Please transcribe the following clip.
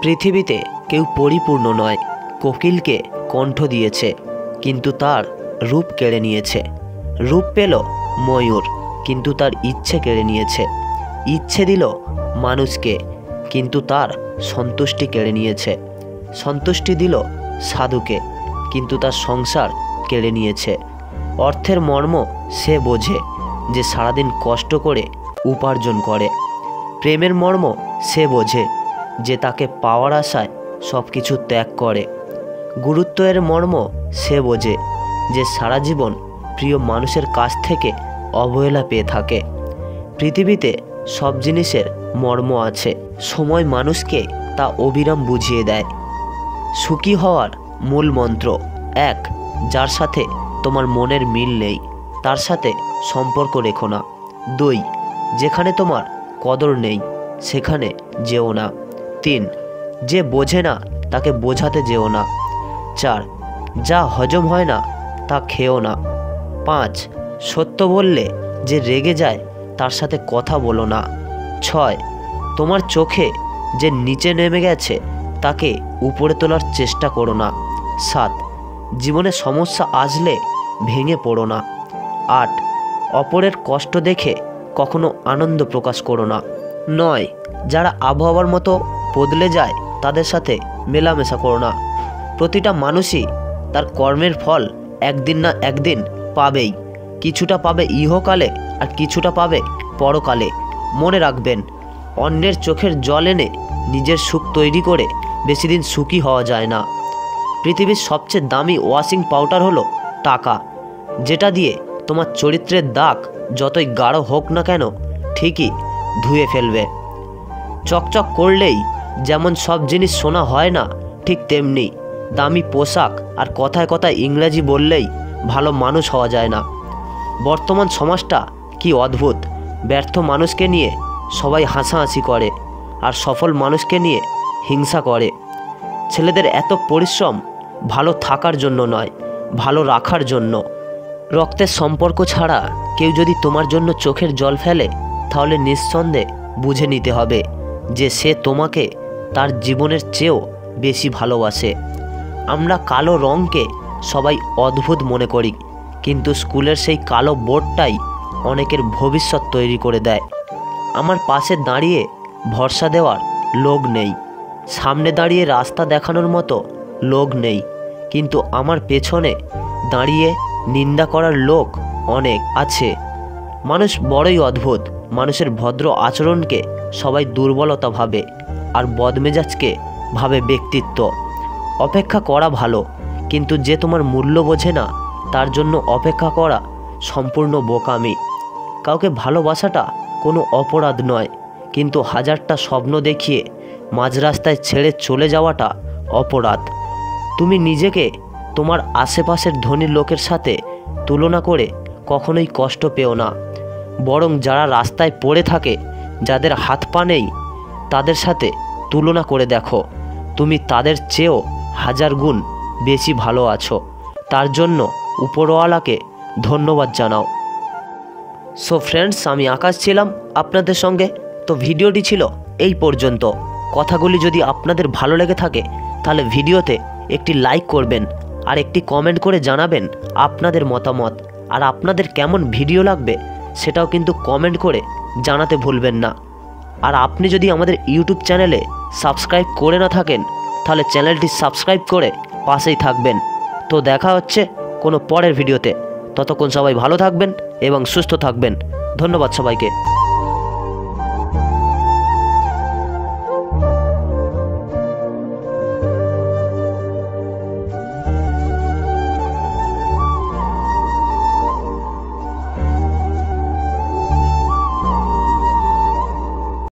পৃথিবীতে কেউ পরিপূর্ণ নয়। কোকিলকে কণ্ঠ দিয়েছে, কিন্তু তার রূপ কেড়ে নিয়েছে। রূপ পেল ময়ূর, কিন্তু তার ইচ্ছে কেড়ে নিয়েছে। ইচ্ছে দিল মানুষকে, কিন্তু তার সন্তুষ্টি কেড়ে নিয়েছে। সন্তুষ্টি দিল সাধুকে, কিন্তু তার সংসার কেড়ে নিয়েছে। অর্থের মর্ম সে বোঝে যে সারাদিন কষ্ট করে উপার্জন করে। প্রেমের মর্ম সে বোঝে যে তাকে পাওয়ার আশায় সব কিছু ত্যাগ করে। গুরুত্বের মর্ম সে বোঝে যে সারা জীবন প্রিয় মানুষের কাছ থেকে অবহেলা পেয়ে থাকে। পৃথিবীতে সব জিনিসের মর্ম আছে, সময় মানুষকে তা অবিরাম বুঝিয়ে দেয়। সুখী হওয়ার মূল মন্ত্র: 1. যার সাথে তোমার মনের মিল নেই তার সাথে সম্পর্ক রেখো না। 2. যেখানে তোমার কদর নেই সেখানে যেও না। 3. যে বোঝে না তাকে বোঝাতে যেও না। 4. যা হজম হয় না তা খেও না। 5. সত্য বললে যে রেগে যায় তার সাথে কথা বলো না। 6. তোমার চোখে যে নিচে নেমে গেছে তাকে উপরে তোলার চেষ্টা করো না। 7. জীবনে সমস্যা আসলে ভেঙে পড়ো না। 8. অপরের কষ্ট দেখে কখনো আনন্দ প্রকাশ করো না। 9. যারা আবহাওয়ার মতো বদলে যায় তাদের সাথে মেলামেশা করো না। প্রতিটা মানুষই তার কর্মের ফল একদিন না একদিন পাবেই। কিছুটা পাবে ইহকালে আর কিছুটা পাবে পরকালে। মনে রাখবেন, অন্যের চোখের জল এনে নিজের সুখ তৈরি করে বেশি দিন সুখী হওয়া যায় না। পৃথিবীর সবচেয়ে দামি ওয়াশিং পাউডার হলো টাকা, যেটা দিয়ে তোমার চরিত্রের দাগ যতই গাঢ় হোক না কেন ঠিকই ধুয়ে ফেলবে। চকচক করলেই যেমন সব জিনিস সোনা হয় না, ঠিক তেমনি দামি পোশাক আর কথায় কথায় ইংরেজি বললেই ভালো মানুষ হওয়া যায় না। বর্তমান সমাজটা কি অদ্ভুত! ব্যর্থ মানুষকে নিয়ে সবাই হাসাহাসি করে আর সফল মানুষকে নিয়ে হিংসা করে। ছেলেদের এত পরিশ্রম ভালো থাকার জন্য নয়, ভালো রাখার জন্য। রক্তের সম্পর্ক ছাড়া কেউ যদি তোমার জন্য চোখের জল ফেলে তাহলে নিঃসন্দেহে বুঝে নিতে হবে যে সে তোমাকে তার জীবনের চেয়েও বেশি ভালোবাসে। আমরা কালো রঙকে সবাই অদ্ভুত মনে করি, কিন্তু স্কুলের সেই কালো বোর্ডটাই অনেকের ভবিষ্যৎ তৈরি করে দেয়। আমার পাশে দাঁড়িয়ে ভরসা দেওয়ার লোক নেই, সামনে দাঁড়িয়ে রাস্তা দেখানোর মতো লোক নেই, কিন্তু আমার পেছনে দাঁড়িয়ে নিন্দা করার লোক অনেক আছে। মানুষ বড়ই অদ্ভুত। মানুষের ভদ্র আচরণকে সবাই দুর্বলতা ভাবে আর বদমেজাজকে ভাবে ব্যক্তিত্ব। অপেক্ষা করা ভালো, কিন্তু যে তোমার মূল্য বোঝে না তার জন্য অপেক্ষা করা সম্পূর্ণ বোকামি। কাউকে ভালোবাসাটা কোনো অপরাধ নয়, কিন্তু হাজারটা স্বপ্ন দেখিয়ে মাঝ রাস্তায় ছেড়ে চলে যাওয়াটা অপরাধ। তুমি নিজেকে তোমার আশেপাশের ধনী লোকের সাথে তুলনা করে কখনোই কষ্ট পেও না, বরং যারা রাস্তায় পড়ে থাকে, যাদের হাত পা নেই, তাদের সাথে তুলনা করে দেখো। তুমি তাদের চেয়েও হাজার গুণ বেশি ভালো আছো। তার জন্য উপরওয়ালাকে ধন্যবাদ জানাও। সো ফ্রেন্ডস, আমি আকাশ ছিলাম আপনাদের সঙ্গে। তো ভিডিওটি ছিল এই পর্যন্ত। কথাগুলি যদি আপনাদের ভালো লেগে থাকে তাহলে ভিডিওতে একটি লাইক করবেন আর একটি কমেন্ট করে জানাবেন আপনাদের মতামত। আর আপনাদের কেমন ভিডিও লাগবে সেটাও কিন্তু কমেন্ট করে জানাতে ভুলবেন না। আর আপনি যদি আমাদের ইউটিউব চ্যানেলে সাবস্ক্রাইব করে না থাকেন তাহলে চ্যানেলটি সাবস্ক্রাইব করে পাশেই থাকবেন। তো দেখা হচ্ছে কোনো পরের ভিডিওতে। ততক্ষণ সবাই ভালো থাকবেন এবং সুস্থ থাকবেন। ধন্যবাদ সবাইকে।